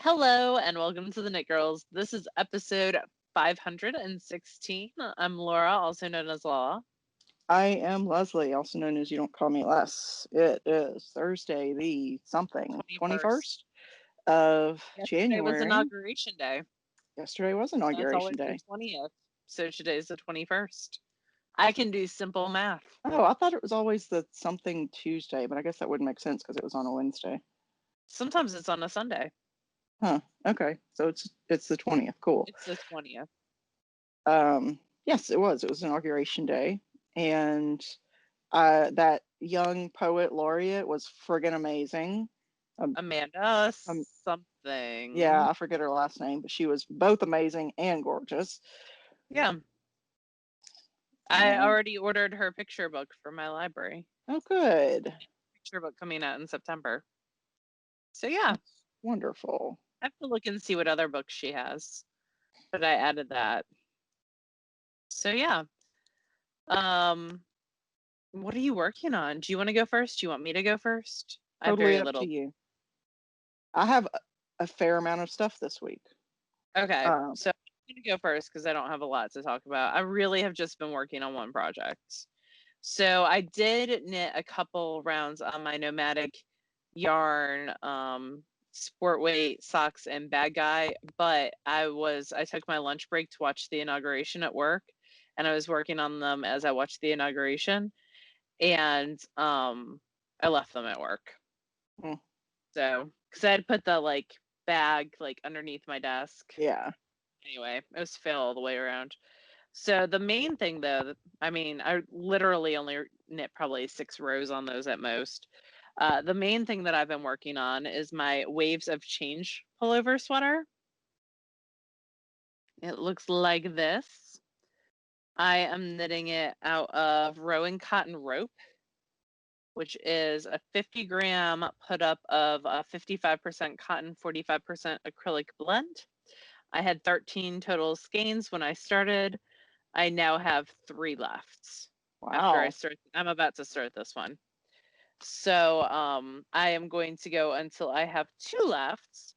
Hello and welcome to the Knit Girls. This is episode 516. I'm Laura, also known as Law. I am Leslie, also known as You Don't Call Me Les. It is Thursday, the something, 21st. 21st of Yesterday was January. Inauguration Day. Yesterday was That's Inauguration always the Day. 20th. So today's the 21st. I can do simple math. Oh, I thought it was always the something Tuesday, but I guess that wouldn't make sense because it was on a Wednesday. Sometimes it's on a Sunday. Huh. Okay. So it's the 20th. Cool. It's the 20th. Yes, it was. It was Inauguration Day. And that young poet laureate was friggin' amazing. Amanda Um, something. Yeah, I forget her last name, but she was both amazing and gorgeous. Yeah. I already ordered her picture book for my library. Oh, good. Picture book coming out in September. So yeah. That's wonderful. I have to look and see what other books she has. But I added that. So yeah. What are you working on? Do you want to go first? Do you want me to go first? I have Totally very up to little. you. I have a fair amount of stuff this week. Okay, so I'm going to go first because I don't have a lot to talk about. I really have just been working on one project. So I did knit a couple rounds on my nomadic yarn sport weight socks and bag guy, but I took my lunch break to watch the inauguration at work, and I was working on them as I watched the inauguration, and I left them at work. So because I had put the bag underneath my desk. Yeah. Anyway, it was fail all the way around. So the main thing though, I literally only knit probably 6 rows on those at most. The main thing that I've been working on is my Waves of Change pullover sweater. It looks like this. I am knitting it out of Rowan Cotton Rope, which is a 50-gram put up of a 55% cotton, 45% acrylic blend. I had 13 total skeins when I started. I now have 3 left. Wow. I'm about to start this one. So I am going to go until I have 2 left,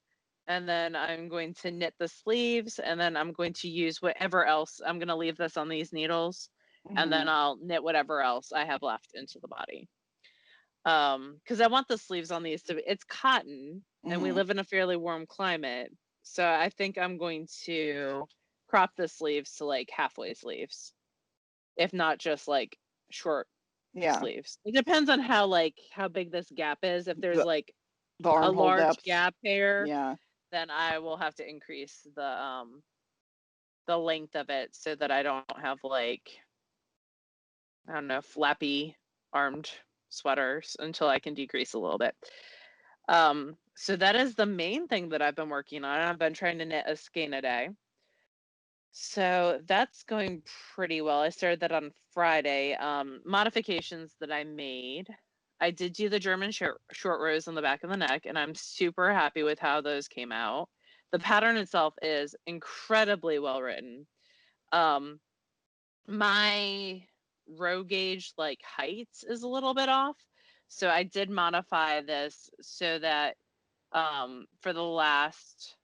and then I'm going to knit the sleeves, and then I'm going to use whatever else. I'm going to leave this on these needles, and then I'll knit whatever else I have left into the body. Because I want the sleeves on these to be, it's cotton, and we live in a fairly warm climate, so I think I'm going to crop the sleeves to halfway sleeves, if not just short sleeves. It depends on how big this gap is. If there's the a armhole large depth. gap there, Yeah. then I will have to increase the length of it so that I don't have I don't know, flappy armed sweaters until I can decrease a little bit. So that is the main thing that I've been working on. I've been trying to knit a skein a day. So that's going pretty well. I started that on Friday. Modifications that I made. I did do the German short rows on the back of the neck, and I'm super happy with how those came out. The pattern itself is incredibly well written. My row gauge height is a little bit off, so I did modify this so that for the last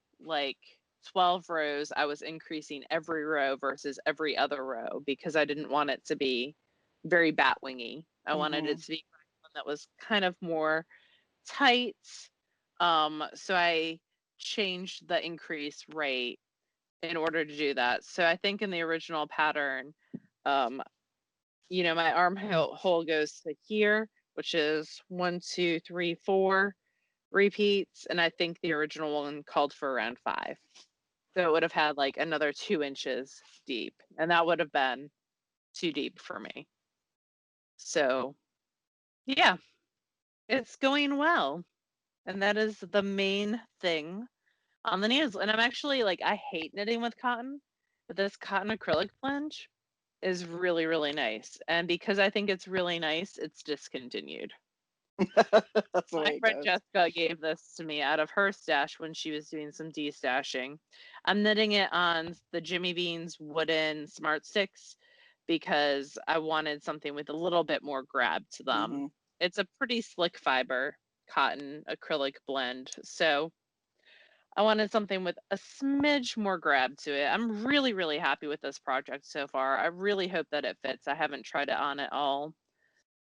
12 rows I was increasing every row versus every other row because I didn't want it to be very batwingy. I wanted it to be one that was kind of more tight. So I changed the increase rate in order to do that. So I think in the original pattern, my armhole goes to here, which is 1, 2, 3, 4 repeats, and I think the original one called for around 5. So it would have had another 2 inches deep, and that would have been too deep for me. So yeah, it's going well. And that is the main thing on the needles. And I'm actually I hate knitting with cotton, but this cotton acrylic blend is really, really nice. And because I think it's really nice, it's discontinued. That's the My way it friend goes. Jessica gave this to me out of her stash when she was doing some destashing. I'm knitting it on the Jimmy Beans wooden Smart Sticks because I wanted something with a little bit more grab to them. It's a pretty slick fiber cotton acrylic blend. So I wanted something with a smidge more grab to it. I'm really, really happy with this project so far. I really hope that it fits. I haven't tried it on at all.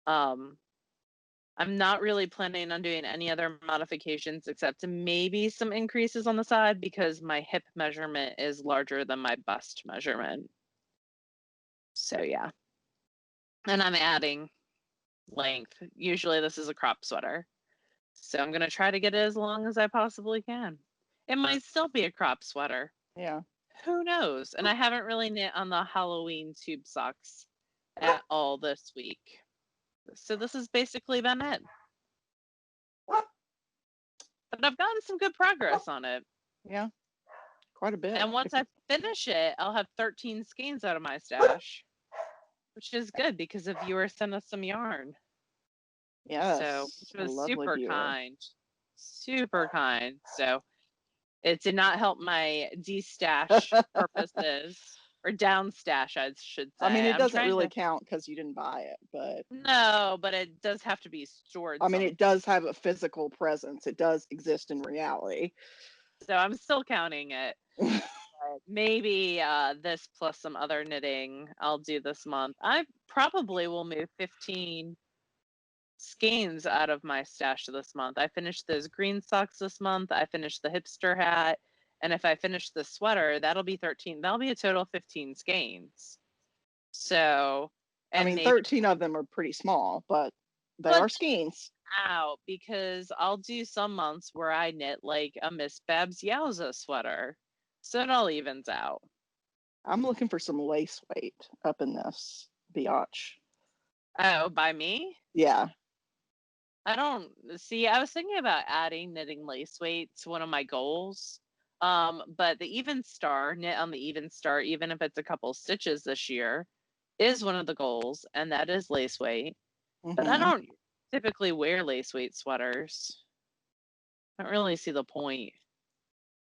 Um, I'm not really planning on doing any other modifications except maybe some increases on the side because my hip measurement is larger than my bust measurement. So yeah. And I'm adding length. Usually this is a crop sweater. So I'm going to try to get it as long as I possibly can. It might still be a crop sweater. Yeah. Who knows? And I haven't really knit on the Halloween tube socks at all this week. So this has basically been it. But I've gotten some good progress on it. Yeah. Quite a bit. And once I finish it, I'll have 13 skeins out of my stash, which is good because a viewer sent us some yarn. Yes. So it A was lovely super viewer. kind. Super kind. So it did not help my de-stash purposes. Or down stash, I should say. I mean, it I'm doesn't trying really to... count because you didn't buy it, but No, but it does have to be stored. I mean, it does have a physical presence. It does exist in reality. So I'm still counting it. But maybe this plus some other knitting I'll do this month. I probably will move 15 skeins out of my stash this month. I finished those green socks this month. I finished the hipster hat. And if I finish the sweater, that'll be 13. That'll be a total of 15 skeins. So, I and mean, maybe 13 of them are pretty small, but they are skeins. out because I'll do some months where I knit like a Miss Babs Yowza sweater. So it all evens out. I'm looking for some lace weight up in this biatch. Oh, by me? Yeah. I don't see. I was thinking about adding knitting lace weight to one of my goals. But the Even Star, knit on the Even Star, even if it's a couple stitches this year, is one of the goals, and that is lace weight. But I don't typically wear lace weight sweaters. I don't really see the point.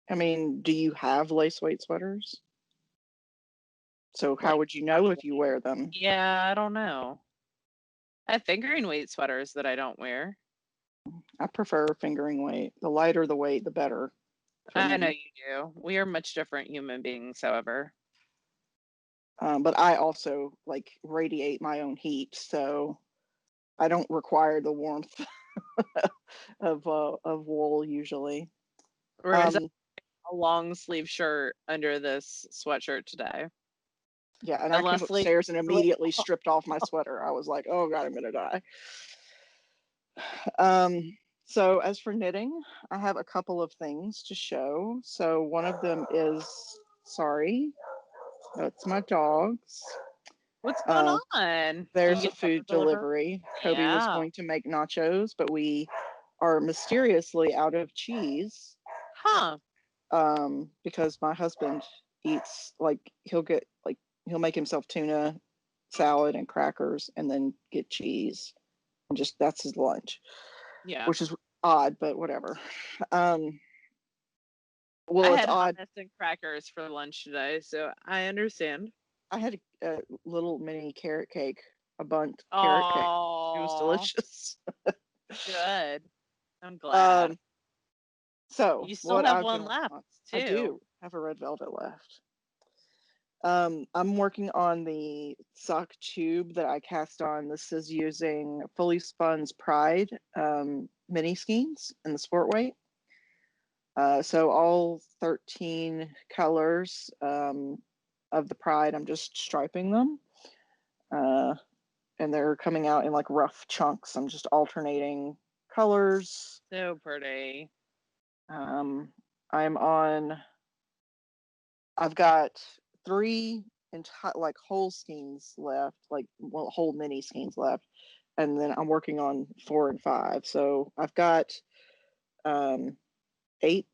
I mean, do you have lace weight sweaters? So how would you know if you wear them? Yeah, I don't know. I have fingering weight sweaters that I don't wear. I prefer fingering weight. The lighter the weight, the better. I know you do. We are much different human beings, however. But I also like radiate my own heat, so I don't require the warmth of wool usually. Or is that a long sleeve shirt under this sweatshirt today? Yeah, and I came upstairs and immediately stripped off my sweater. I was like, oh God, I'm gonna die. So as for knitting, I have a couple of things to show. So one of them is, sorry, that's my dogs. What's going on? There's a food delivery. Kobe was going to make nachos, but we are mysteriously out of cheese. Huh. Because my husband eats, like, he'll make himself tuna salad and crackers and then get cheese. And just, that's his lunch. Yeah. Which is odd, but whatever. Well, I it's had odd. hummus and crackers for lunch today, so I understand. I had a little mini carrot cake, a bundt carrot cake. It was delicious. Good. I'm glad. So you still have one left too. I do have a red velvet left. I'm working on the sock tube that I cast on. This is using Fully Spun's Pride mini skeins in the sport weight. So all 13 colors of the Pride, I'm just striping them. And they're coming out in like rough chunks. I'm just alternating colors. So pretty. I've got 3 like whole skeins left, like whole mini skeins left, and then I'm working on 4 and 5. So I've got 8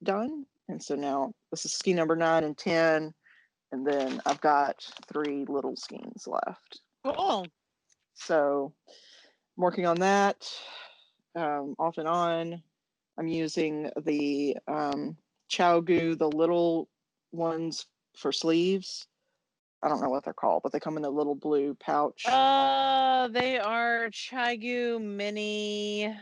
done, and so now this is skein number 9 and 10, and then I've got 3 little skeins left. Cool. So I'm working on that off and on. I'm using the ChiaoGoo, the little ones for sleeves. I don't know what they're called, but they come in a little blue pouch. They are ChiaoGoo mini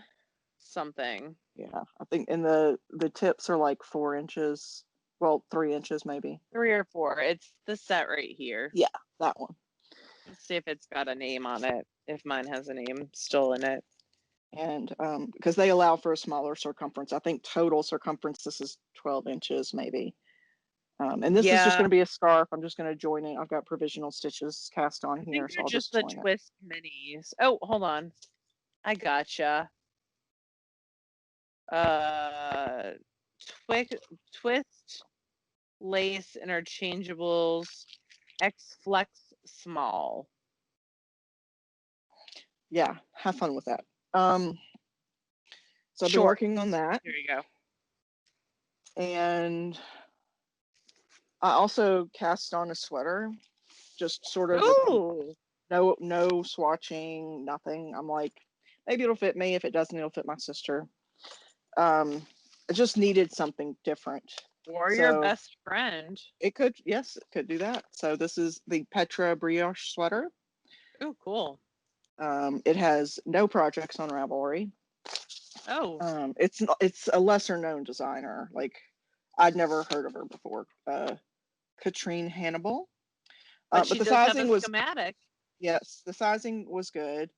something. Yeah, I think, and the tips are like 4 inches. Well, 3 inches maybe. 3 or 4. It's the set right here. Yeah, that one. Let's see if it's got a name on it. If mine has a name still in it. And because they allow for a smaller circumference, I think total circumference this is 12 inches maybe. And this is just Yeah, going to be a scarf. I'm just going to join it. I've got provisional stitches cast on I here, think so they're I'll just just the join it. twist minis. Oh, hold on. I gotcha. Uh, twist lace interchangeables X Flex small. Yeah, have fun with that. So I've been Sure. working on that, Here you go. and I also cast on a sweater, just sort of with Ooh. no swatching, nothing. I'm like, maybe it'll fit me. If it doesn't, it'll fit my sister. I just needed something different. Or your So best friend. it could, yes, it could do that. So this is the Petra brioche sweater. Oh, cool. It has no projects on Ravelry. Oh, It's a lesser known designer. Like I'd never heard of her before. Katrine Hannibal. but But she the does have a sizing was, schematic. yes, the sizing was good.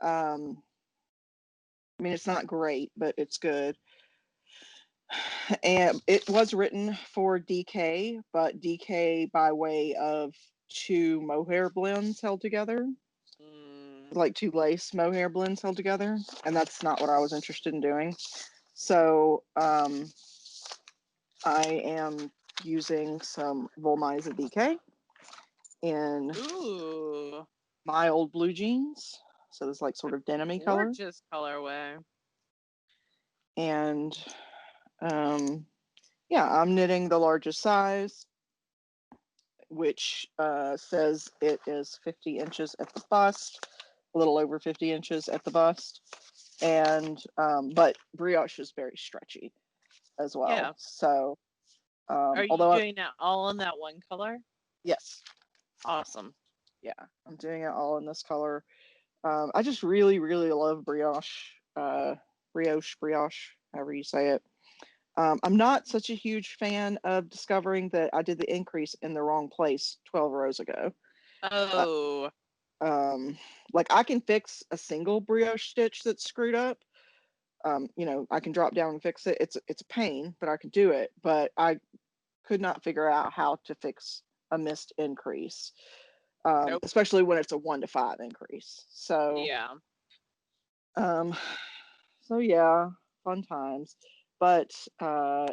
I mean, it's not great, but it's good. And it was written for DK, but DK by way of 2 mohair blends held together, like 2 lace mohair blends held together, and that's not what I was interested in doing. So I am using some Volmaiza DK in Ooh, mild blue jeans. So this like sort of denim-y color. gorgeous colorway. And yeah, I'm knitting the largest size, which says it is 50 inches at the bust, a little over 50 inches at the bust. And but brioche is very stretchy as well. Yeah. So Are you although doing it all in that one color? yes, Awesome. yeah, I'm doing it all in this color. I just really, really love brioche, brioche, however you say it. I'm not such a huge fan of discovering that I did the increase in the wrong place 12 rows ago. Oh, Like I can fix a single brioche stitch that's screwed up. I can drop down and fix it. It's a pain, but I can do it. But I could not figure out how to fix a missed increase, nope. especially when it's a 1 to 5 increase. Yeah. Um, so yeah, fun times. But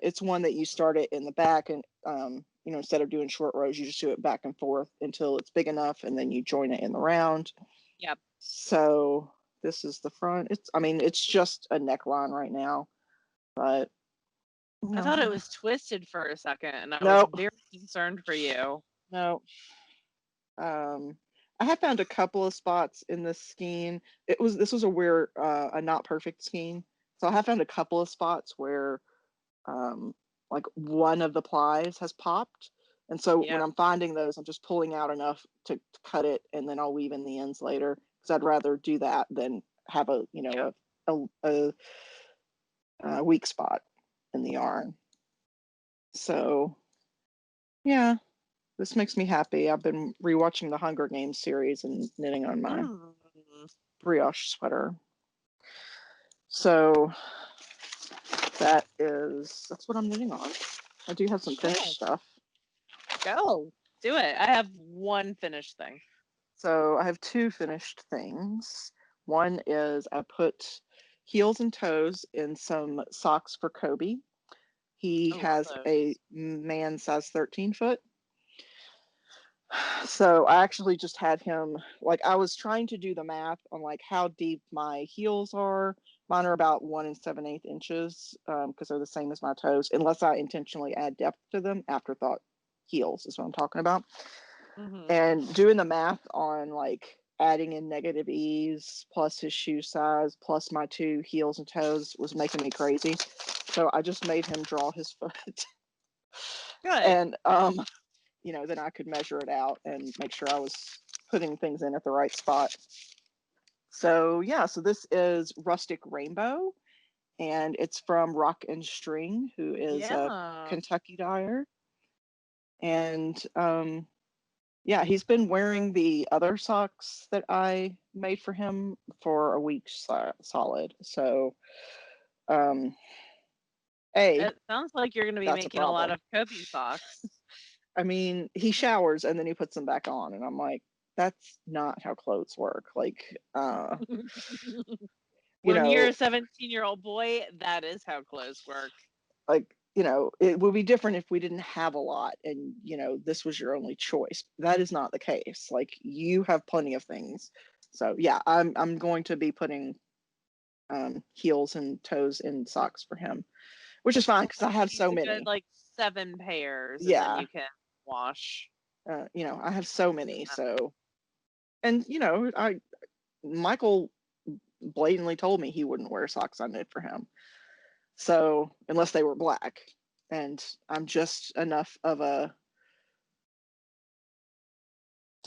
it's one that you start it in the back, and instead of doing short rows, you just do it back and forth until it's big enough, and then you join it in the round. Yep. So this is the front. It's just a neckline right now, but I thought it was twisted for a second, and I was no, very concerned for you. no. I have found a couple of spots in this skein. This was a weird, a not perfect skein. So I have found a couple of spots where, like one of the plies has popped, and so when Yep. I'm finding those, I'm just pulling out enough to cut it, and then I'll weave in the ends later because I'd rather do that than have Yep. a weak spot in the yarn. So yeah, this makes me happy. I've been rewatching the Hunger Games series and knitting on my Mm. brioche sweater. So that's what I'm knitting on. I do have some finished stuff. Go. Do it. I have one finished thing. So I have 2 finished things. One is I put heels and toes in some socks for Kobe. He I love has a those. man size 13 foot. So I actually just had him, like I was trying to do the math on like how deep my heels are. Mine are about 1 7/8 inches because they're the same as my toes, unless I intentionally add depth to them. Afterthought heels is what I'm talking about. Mm-hmm. And doing the math on like adding in negative ease plus his shoe size plus my 2 heels and toes was making me crazy. So I just made him draw his foot. Good. And then I could measure it out and make sure I was putting things in at the right spot. So yeah, so this is Rustic Rainbow. and it's from Rock and String, who is a Yeah. Kentucky dyer. And yeah, he's been wearing the other socks that I made for him for a week solid. So, um, It sounds like you're going to be that's a making a lot problem. of Kobe socks. I mean, he showers and then he puts them back on, and I'm like, that's not how clothes work. Like, you When you're a know, 17-year-old boy, that is how clothes work. like, it would be different if we didn't have a lot and, this was your only choice. That is not the case. Like, you have plenty of things. So yeah, I'm going to be putting heels and toes in socks for him, which is fine because I have so A good many. like 7 pairs, and then Yeah, you can wash. I have so many. So, and Michael blatantly told me he wouldn't wear socks I knit for him. So unless they were black, and I'm just enough of a,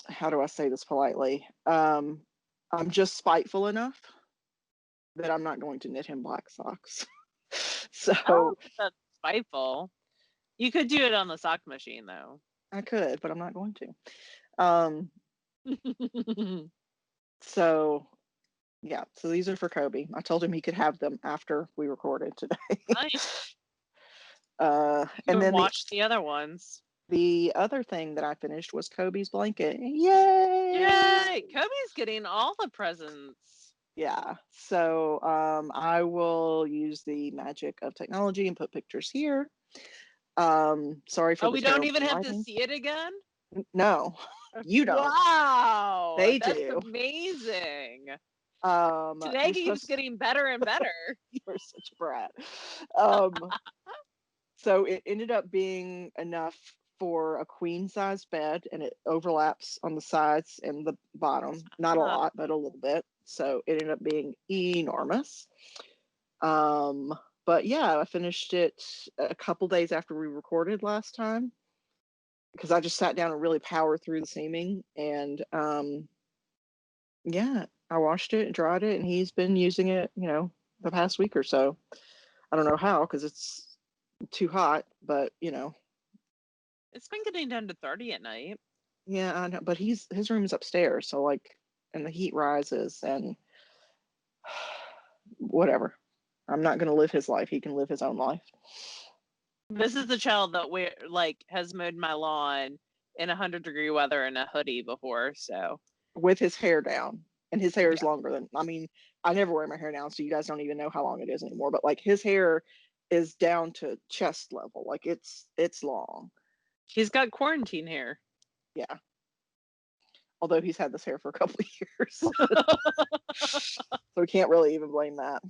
how do I say this politely? I'm just spiteful enough that I'm not going to knit him black socks. So That's spiteful. You could do it on the sock machine, though. I could, but I'm not going to. Um, so yeah, so these are for Kobe. I told him he could have them after we recorded today. Nice. And You then watch the other ones. the other thing that I finished was Kobe's blanket. Yay! Yay! Kobe's getting all the presents. Yeah. So I will use the magic of technology and put pictures here. Sorry for Oh, the we don't terrible even have to lighting. see it again? No, you don't. Wow, They that's do. amazing. Today We're keeps supposed getting better and better. you're such a brat. Um, so it ended up being enough for a queen size bed, and it overlaps on the sides and the bottom. Not a lot, but a little bit. So it ended up being enormous. Um, but yeah, I finished it a couple days after we recorded last time because I just sat down and really powered through the seaming. And yeah, I washed it, dried it, and he's been using it, the past week or so. I don't know how because it's too hot, but It's been getting down to 30 at night. yeah, I know. But his room is upstairs, so like, and the heat rises and whatever. I'm not gonna live his life. He can live his own life. This is the child that has mowed my lawn in 100-degree weather in a hoodie before, so With his hair down, and his hair is yeah. longer than, I mean, I never wear my hair down, so you guys don't even know how long it is anymore, but like his hair is down to chest level, like it's long. He's got quarantine hair. Yeah, although he's had this hair for a couple of years. So we can't really even blame that.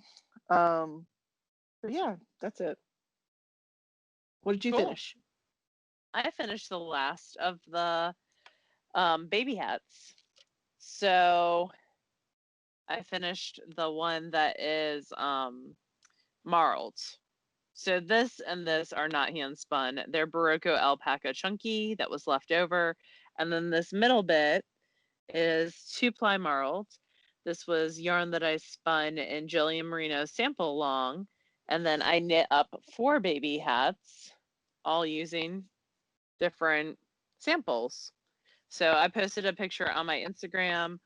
But yeah, that's it. What did you Cool. finish? I finished the last of the baby hats. So I finished the one that is marled. So this and this are not hand spun. They're Barocco alpaca chunky that was left over. And then this middle bit is 2-ply marled. This was yarn that I spun in Jillian Merino sample long. And then I knit up 4 baby hats, all using different samples. So I posted a picture on my Instagram.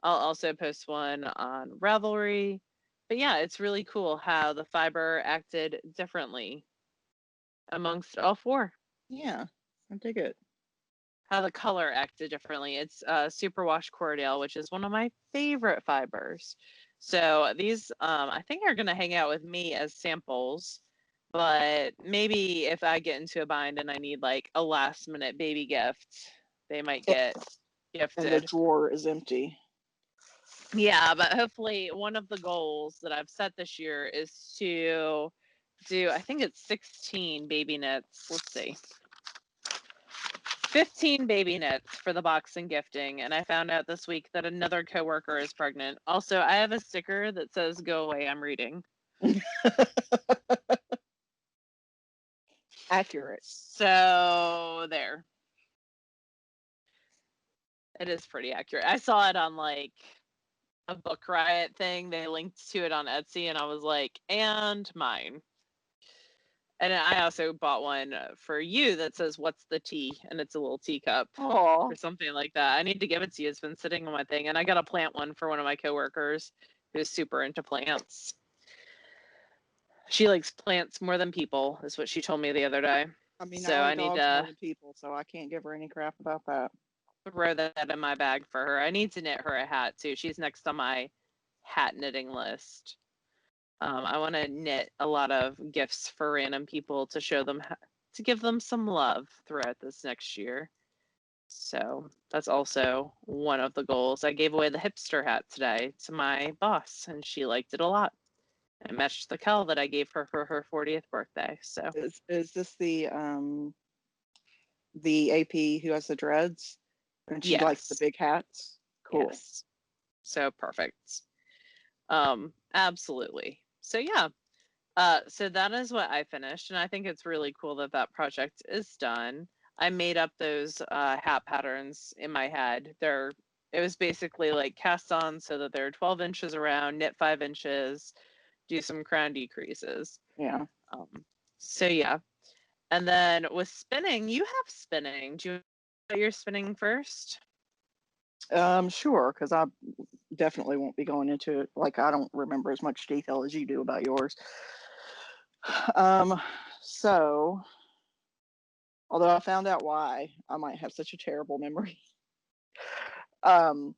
I'll also post one on Ravelry. But yeah, it's really cool how the fiber acted differently amongst all 4. Yeah, I dig it. How the color acted differently. It's superwash Cordale, which is one of my favorite fibers. So these, I think, are going to hang out with me as samples. But maybe if I get into a bind and I need like a last minute baby gift, they might get And the gifted. drawer is empty. Yeah, but hopefully one of the goals that I've set this year is to do, I think it's 16 baby knits. Let's see. 15 baby knits for the box and gifting. And I found out this week that another coworker is pregnant. Also, I have a sticker that says, "Go away, I'm reading." Accurate. So there. It is pretty accurate. I saw it on like a Book Riot thing. They linked to it on Etsy, and I was like, and mine. And I also bought one for you that says, "What's the tea?" And it's a little teacup Oh, or something like that. I need to give it to you. It's been sitting on my thing. And I got a plant one for one of my coworkers who's super into plants. She likes plants more than people, is what she told me the other day. I mean, So I I like need dogs more to than people, so I can't give her any crap about that. throw that in my bag for her. I need to knit her a hat too. She's next on my hat knitting list. I want to knit a lot of gifts for random people to show them to give them some love throughout this next year. So that's also one of the goals. I gave away the hipster hat today to my boss, and she liked it a lot. It matched the cowl that I gave her for her 40th birthday. So Is this the AP who has the dreads and she likes the yes, big hats? Cool. yes, so perfect. Absolutely. So yeah. So that is what I finished, and I think it's really cool that that project is done. I made up those hat patterns in my head. It was basically like cast on so that they're 12 inches around, knit 5 inches, do some crown decreases. Yeah. Um, so yeah, and then with spinning, you have spinning. Do you want your spinning first? Sure, because I definitely won't be going into it. Like, I don't remember as much detail as you do about yours. So, although I found out why I might have such a terrible memory, um,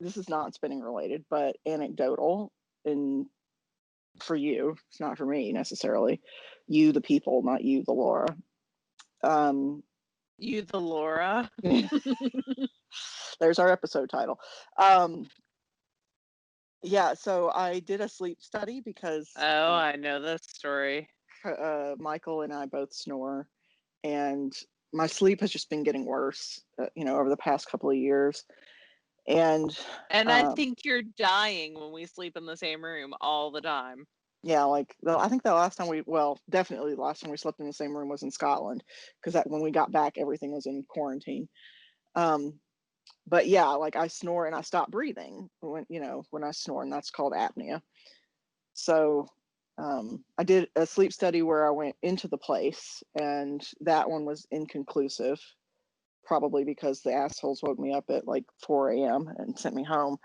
this is not spinning related, but anecdotal. And for you, it's not for me necessarily. You, the people, not you, the Laura. Um, You, the Laura. there's our episode title. Um, yeah, so I did a sleep study because Oh, I know this story. Michael and I both snore, and my sleep has just been getting worse, over the past couple of years. And And I think you're dying when we sleep in the same room all the time. yeah, like I think the last time definitely the last time we slept in the same room was in Scotland, because when we got back, everything was in quarantine. Um, but yeah, like I snore and I stop breathing when I snore, and that's called apnea. So I did a sleep study where I went into the place, and that one was inconclusive, probably because the assholes woke me up at like 4 a.m. and sent me home.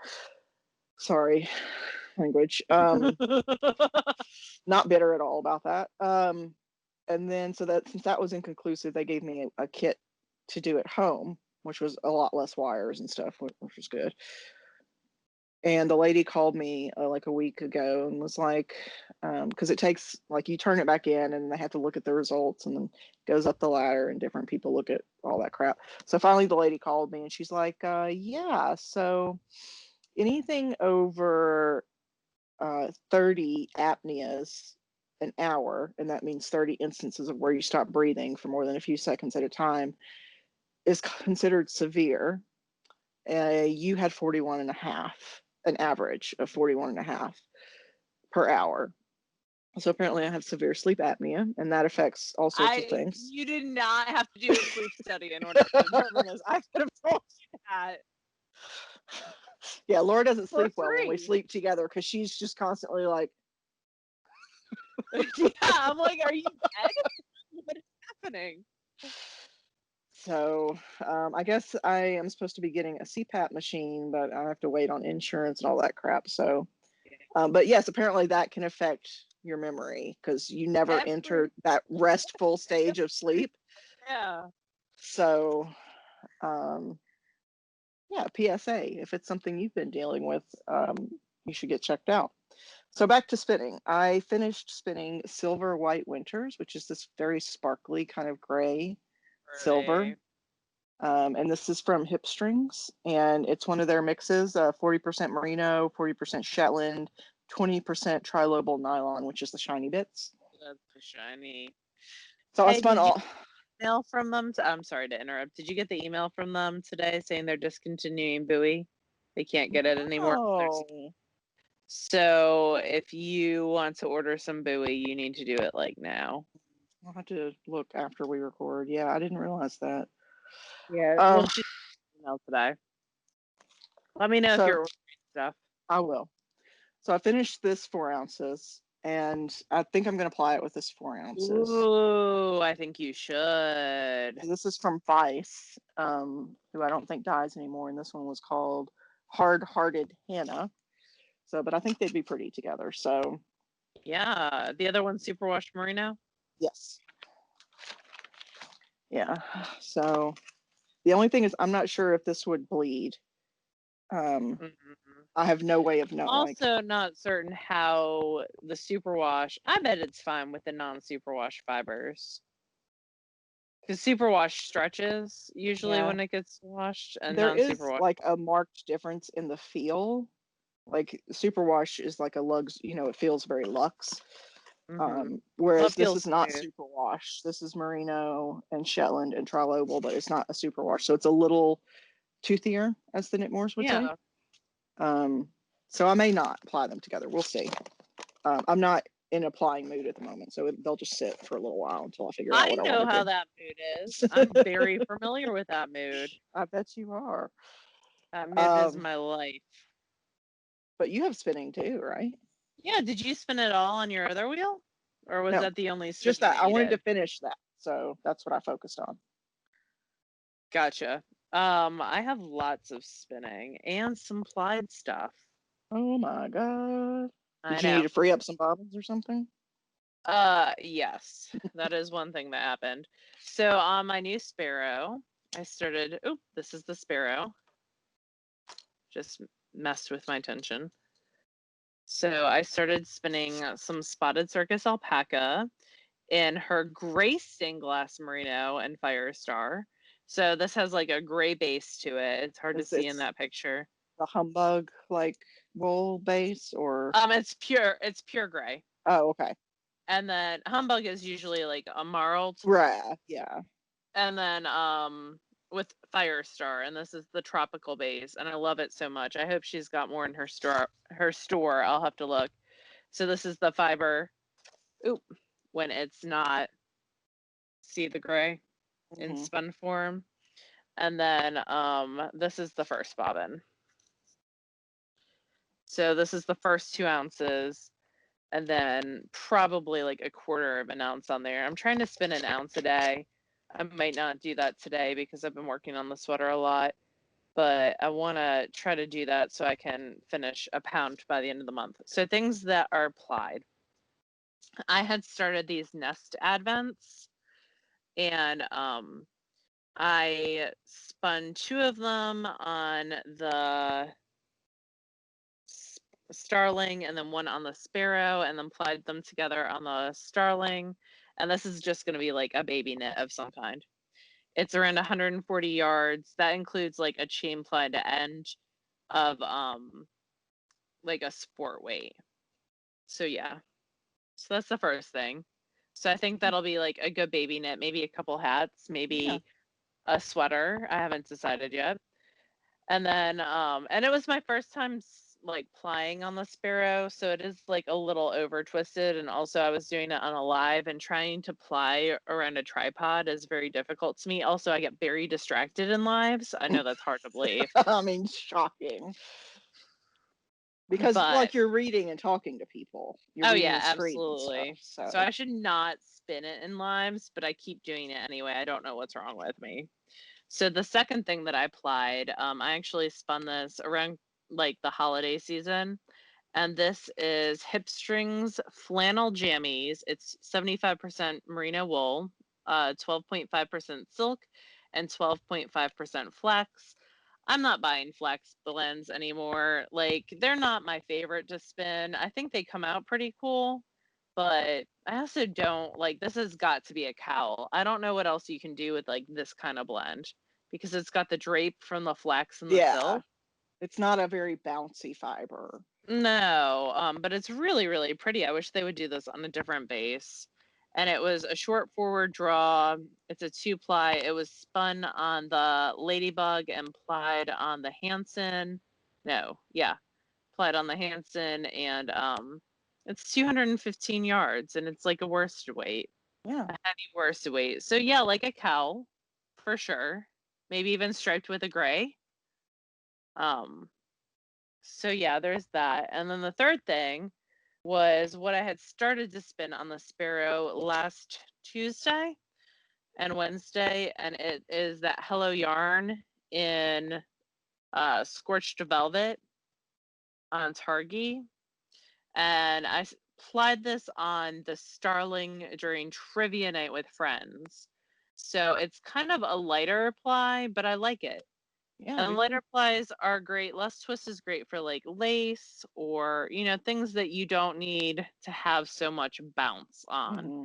Sorry, language. Not bitter at all about that. And then since that was inconclusive, they gave me a kit to do at home, which was a lot less wires and stuff, which was good. And the lady called me like a week ago and was like, because it takes, like, you turn it back in and they have to look at the results, and then goes up the ladder and different people look at all that crap. So finally the lady called me and she's like, yeah, so anything over 30 apneas an hour, and that means 30 instances of where you stop breathing for more than a few seconds at a time, is considered severe. You had 41 and a half, an average of 41 and a half per hour. So apparently I have severe sleep apnea, and that affects all sorts of things. You did not have to do a sleep study in order to determine this. I could have told you that. Yeah, Laura doesn't For sleep well when we free. sleep together because she's just constantly like, Yeah, I'm like, are you dead? What is happening? so I guess I am supposed to be getting a CPAP machine, but I have to wait on insurance and all that crap. So, but yes, apparently that can affect your memory because you never enter that restful stage of sleep. Yeah. So, yeah, PSA, if it's something you've been dealing with, you should get checked out. So back to spinning. I finished spinning Silver White Winters, which is this very sparkly kind of gray silver. And this is from Hip Strings, and it's one of their mixes, 40% merino, 40% Shetland, 20% trilobal nylon, which is the shiny bits. That's so shiny. So I spun all. Email from them? I'm sorry to interrupt. Did you get the email from them today saying they're discontinuing Bowie? They can't get it anymore. Oh. So if you want to order some Bowie, you need to do it like now. I'll have to look after we record. Yeah, I didn't realize that. Yeah, well, she emailed today. Let me know if you're ordering stuff. I will. So I finished this 4 ounces, and I think I'm going to apply it with this 4 ounces. Ooh, I think you should. This is from Vice, who I don't think dyes anymore, and this one was called Hard Hearted Hannah. So, but I think they'd be pretty together. So, Yeah. The other one's Superwash Merino. yes. Yeah. So, the only thing is, I'm not sure if this would bleed. Mhm. I have no way of knowing. Also, not certain how the superwash. I bet it's fine with the non-superwash fibers. Because superwash stretches usually Yeah. when it gets washed, and There is non-superwash. like a marked difference in the feel. Like superwash is like a luxe, it feels very luxe. Well, Whereas it this feels is not smooth. superwash. This is merino and Shetland and trilobal, but it's not a superwash. So it's a little toothier, as the Knitmores would say. Yeah. So I may not apply them together. We'll see. I'm not in applying mood at the moment, so they'll just sit for a little while until I figure out I what I know want to how do. that mood is. I'm very familiar with that mood. I bet you are. That mood is Um, my life. but you have spinning too, right? Yeah, did you spin it all on your other wheel? Or was No, that the only just spinning that. that I you wanted to did? finish that, so that's what I focused on. Gotcha. I have lots of spinning and some plied stuff. Oh my god! I Did you need know. to free up some bobbins or something? Yes, that is one thing that happened. So on my new Sparrow, I started, oh, this is the Sparrow. Just messed with my tension. So I started spinning some Spotted Circus alpaca in her gray stained glass merino and Firestar. So this has like a gray base to it. It's hard to see in It's that picture. the humbug like wool base or It's pure gray. oh okay. And then humbug is usually like a marled. Right, yeah. And then with Firestar, and this is the tropical base, and I love it so much. I hope she's got more in her store. I'll have to look. So this is the fiber. Oop, when it's not see the gray in Mm-hmm. spun form. And then this is the first bobbin. So this is the first 2 ounces, and then probably like a quarter of an ounce on there. I'm trying to spin an ounce a day. I might not do that today because I've been working on the sweater a lot, but I want to try to do that so I can finish a pound by the end of the month. So things that are applied. I had started these nest advents, and I spun 2 of them on the starling and then one on the sparrow, and then plied them together on the starling. And this is just going to be like a baby knit of some kind. It's around 140 yards. That includes like a chain ply to end of like a sport weight. So yeah. So that's the first thing. So I think that'll be like a good baby knit, maybe a couple hats, Yeah. maybe a sweater. I haven't decided yet. And then and it was my first time like plying on the sparrow, so it is like a little over twisted, and also I was doing it on a live, and trying to ply around a tripod is very difficult to me. Also, I get very distracted in lives. I know that's hard to believe, I mean, shocking. Because but like you're reading and talking to people. You're oh reading yeah, the screen and stuff. absolutely. So So I should not spin it in lives, but I keep doing it anyway. I don't know what's wrong with me. So the second thing that I applied, I actually spun this around like the holiday season, and this is Hipstrings flannel jammies. It's 75% merino wool, 12.5% silk, and 12.5% flex. I'm not buying flex blends anymore. Like, they're not my favorite to spin. I think they come out pretty cool, but I also don't like this has got to be a cowl. I don't know what else you can do with like this kind of blend because it's got the drape from the flex and the yeah, silk. it's not a very bouncy fiber. No, but it's really, really pretty. I wish they would do this on a different base. And it was a short forward draw. It's a 2-ply. It was spun on the Ladybug and plied on the Hanson. No, yeah, plied on the Hanson, and it's 215 yards, and it's like a worsted weight, Yeah. a heavy worsted weight. So yeah, like a cowl, for sure. Maybe even striped with a gray. Um, So yeah, there's that. And then the third thing was what I had started to spin on the Sparrow last Tuesday and Wednesday, and it is that Hello Yarn in Scorched Velvet on Targi. And I applied this on the Starling during trivia night with friends. So it's kind of a lighter ply, but I like it. Yeah, And lighter plies are great. Less twist is great for like lace or, things that you don't need to have so much bounce on, hmm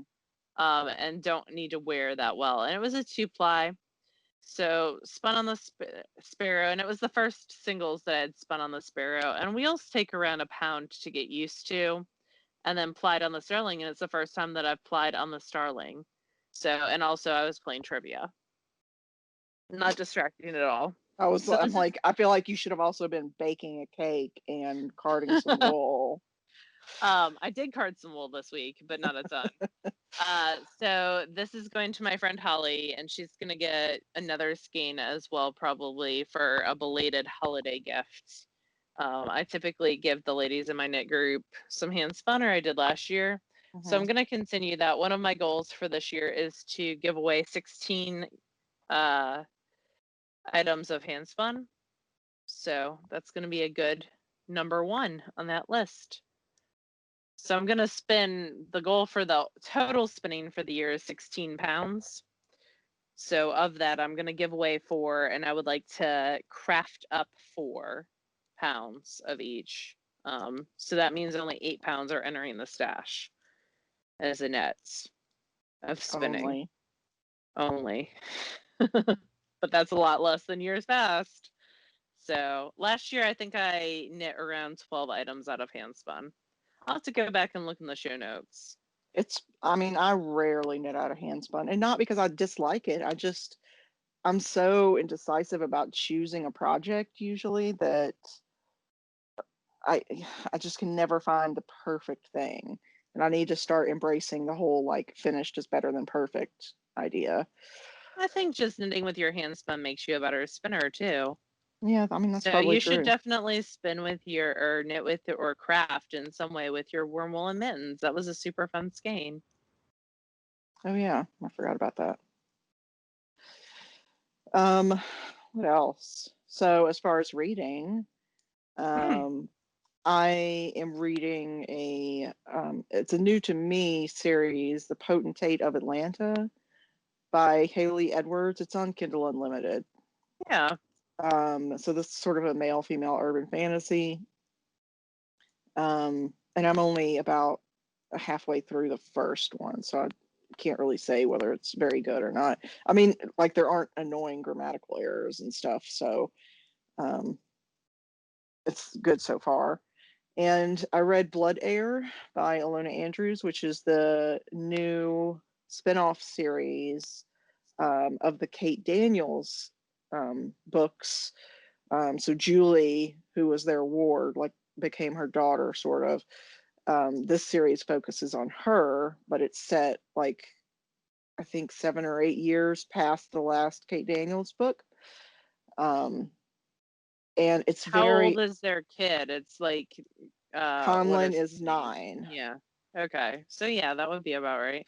and don't need to wear that well. And it was a 2-ply. So spun on the Sparrow, and it was the first singles that I had spun on the Sparrow. And wheels take around a pound to get used to, and then plied on the Starling, and it's the first time that I've plied on the Starling. So, and also I was playing trivia. Not distracting at all. So I'm this is like, I feel like you should have also been baking a cake and carding some wool. I did card some wool this week, but not a ton. So this is going to my friend Holly, and she's gonna get another skein as well, probably for a belated holiday gift. I typically give the ladies in my knit group some hand spun, or I did last year. So I'm gonna continue that. One of my goals for this year is to give away 16 uh, items of hand spun. So that's gonna be a good number one on that list. So I'm gonna spin. The goal for the total spinning for the year is 16 pounds. So of that, I'm gonna give away 4, and I would like to craft up 4 pounds of each. So that means only 8 pounds are entering the stash as a nets of spinning Only. only. But that's a lot less than years past. So last year, I think I knit around 12 items out of handspun. I'll have to go back and look in the show notes. I mean, I rarely knit out of hand spun, and not because I dislike it. I'm so indecisive about choosing a project usually that I, I just can never find the perfect thing. And I need to start embracing the whole like finished is better than perfect idea. I think just knitting with your handspun makes you a better spinner too. Yeah, I mean, that's So probably you should true. definitely spin with your or knit with or craft in some way with your worm wool and mittens. That was a super fun skein. Oh, yeah, I forgot about that. Um, what else? So, as far as reading, Hmm. um, I am reading it's a new to me series, The Potentate of Atlanta by Haley Edwards. It's on Kindle Unlimited. Yeah. So this is sort of a male female urban fantasy. And I'm only about halfway through the first one, so I can't really say whether it's very good or not. I mean, like there aren't annoying grammatical errors and stuff, so um, it's good so far. And I read Blood Air by Alona Andrews, which is the new spin-off series of the Kate Daniels books. So Julie, who was their ward, like became her daughter, sort of. This series focuses on her, but it's set like I think 7 or 8 years past the last Kate Daniels book. Um, and it's How old very is their kid? It's like what Conlon is is his age? 9. Yeah. Okay. So yeah, that would be about right.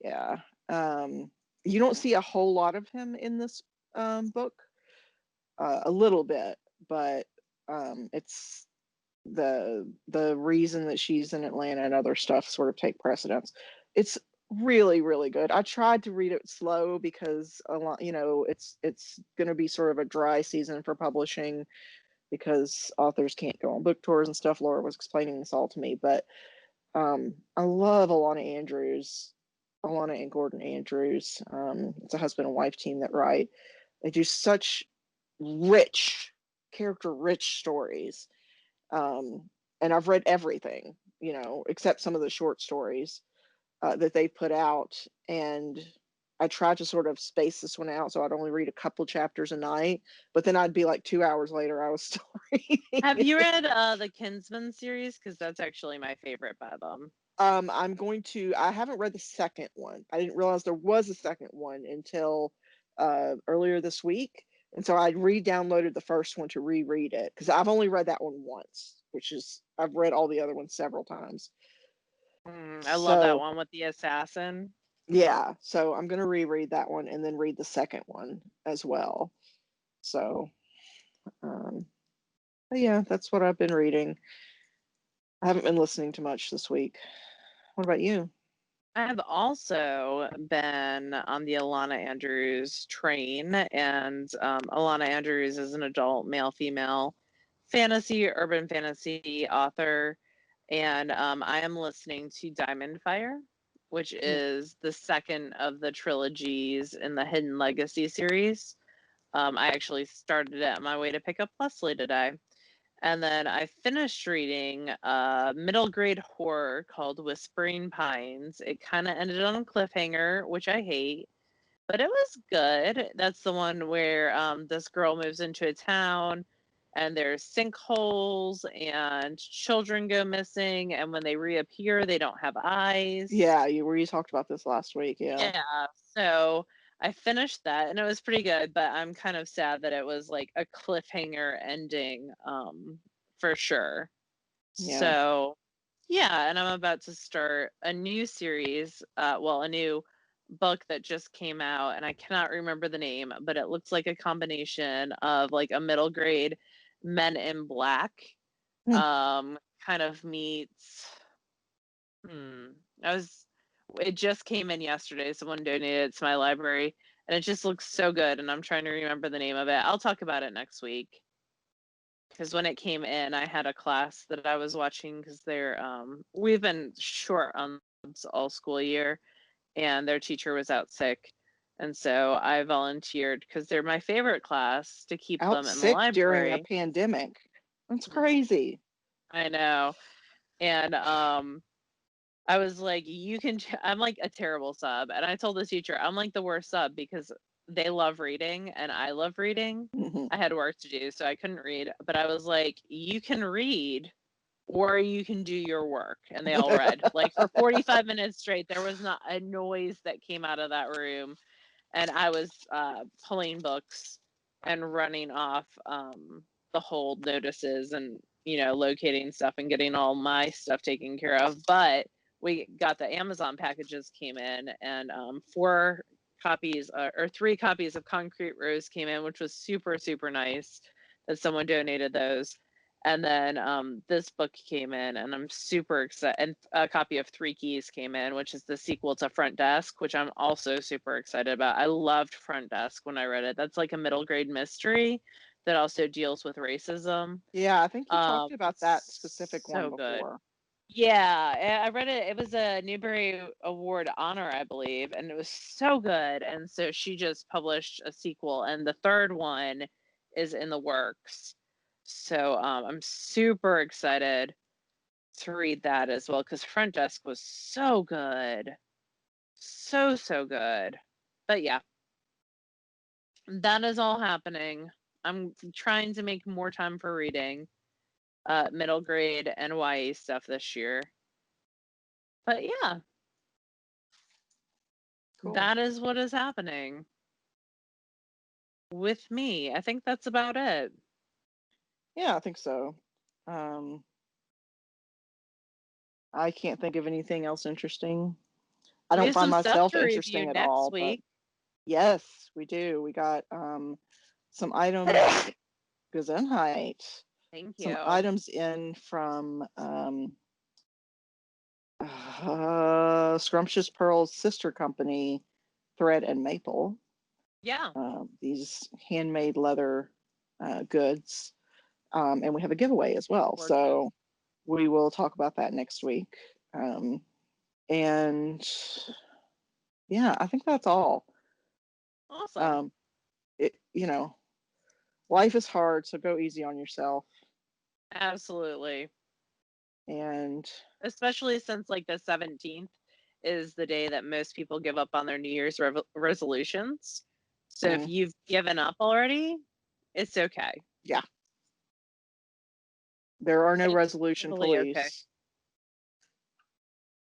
Yeah. You don't see a whole lot of him in this book, a little bit, but it's the reason that she's in Atlanta and other stuff sort of take precedence. It's really really good. I tried to read it slow because a lot, it's going to be sort of a dry season for publishing because authors can't go on book tours and stuff. Laura was explaining this all to me, but I love Alana and Gordon Andrews. It's a husband and wife team that write. They do such rich, character rich stories. And I've read everything, except some of the short stories that they put out. And I tried to sort of space this one out so I'd only read a couple chapters a night, but then I'd be like 2 hours later, I was still reading. Have you read the Kinsman series? Because that's actually my favorite by them. I haven't read the second one. I didn't realize there was a second one until earlier this week. And so I re-downloaded the first one to reread it because I've only read that one once, which is I've read all the other ones several times. I love that So one with the assassin. yeah, so I'm gonna reread that one and then read the second one as well. So, but yeah, that's what I've been reading. I haven't been listening to much this week. What about you? I've also been on the Alana Andrews train, and Alana Andrews is an adult male female fantasy, urban fantasy author, and I am listening to Diamond Fire, which is the second of the trilogies in the Hidden Legacy series. I actually started it on my way to pick up Leslie today. And then I finished reading a middle grade horror called Whispering Pines. It kind of ended on a cliffhanger, which I hate, but it was good. That's the one where this girl moves into a town and there's sinkholes and children go missing. And when they reappear, they don't have eyes. Yeah, you talked about this last week. Yeah. Yeah. So I finished that and it was pretty good, but I'm kind of sad that it was like a cliffhanger ending, for sure. Yeah. So yeah, and I'm about to start a new series, a new book that just came out, and I cannot remember the name, but it looks like a combination of like a middle grade Men in Black, Hmm. kind of meets. I was. It just came in yesterday. Someone donated it to my library, and it just looks so good. And I'm trying to remember the name of it. I'll talk about it next week. Because when it came in, I had a class that I was watching because they're we've been short on subs all school year, and their teacher was out sick, and so I volunteered because they're my favorite class to keep Out them in the sick during a library. pandemic. That's crazy. I know, and I was like, you can. I'm like a terrible sub, and I told the teacher I'm like the worst sub because they love reading and I love reading. Mhm. I had work to do, so I couldn't read. But I was like, you can read or you can do your work. And they all read. Like for 45 minutes straight, there was not a noise that came out of that room. And I was pulling books and running off the hold notices and, locating stuff and getting all my stuff taken care of. But we got the Amazon packages came in, and 4 copies or 3 copies of Concrete Rose came in, which was super, super nice that someone donated those. And then this book came in, and I'm super excited. And a copy of Three Keys came in, which is the sequel to Front Desk, which I'm also super excited about. I loved Front Desk when I read it. That's like a middle grade mystery that also deals with racism. Yeah, I think you talked about that specific one So good. before. Yeah, I read it. It was a Newbery Award honor, I believe, and it was so good. And so she just published a sequel, and the third one is in the works. So I'm super excited to read that as well because Front Desk was so good. So, so good. But yeah, that is all happening. I'm trying to make more time for reading middle grade and YA stuff this year. But yeah, Cool. that is what is happening with me. I think that's about it. Yeah, I think so. I can't think of anything else interesting. I We don't have find some stuff myself to review interesting at next all, but week. yes, we do. We got some items, Gesundheit, Thank some you. items in from Scrumptious Pearl's sister company, Thread and Maple. Yeah. These handmade leather goods. And we have a giveaway as well. Gorgeous. So we will talk about that next week. And yeah, I think that's all. Awesome. It, life is hard, so go easy on yourself. Absolutely. And Especially since like the 17th is the day that most people give up on their New Year's resolutions. So if you've given up already, it's okay. Yeah, there are no It's resolution totally okay. police.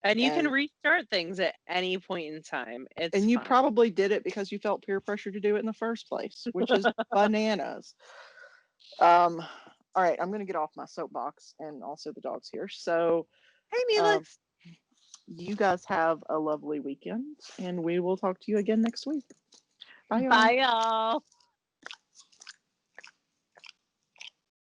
And you can And restart things at any point in time. It's you fine. probably did it because you felt peer pressure to do it in the first place, which is bananas. All right, I'm gonna get off my soapbox, and also the dog's here. So, Hey, um, Neelix. you guys have a lovely weekend, and we will talk to you again next week. Bye, y'all. Bye, y'all.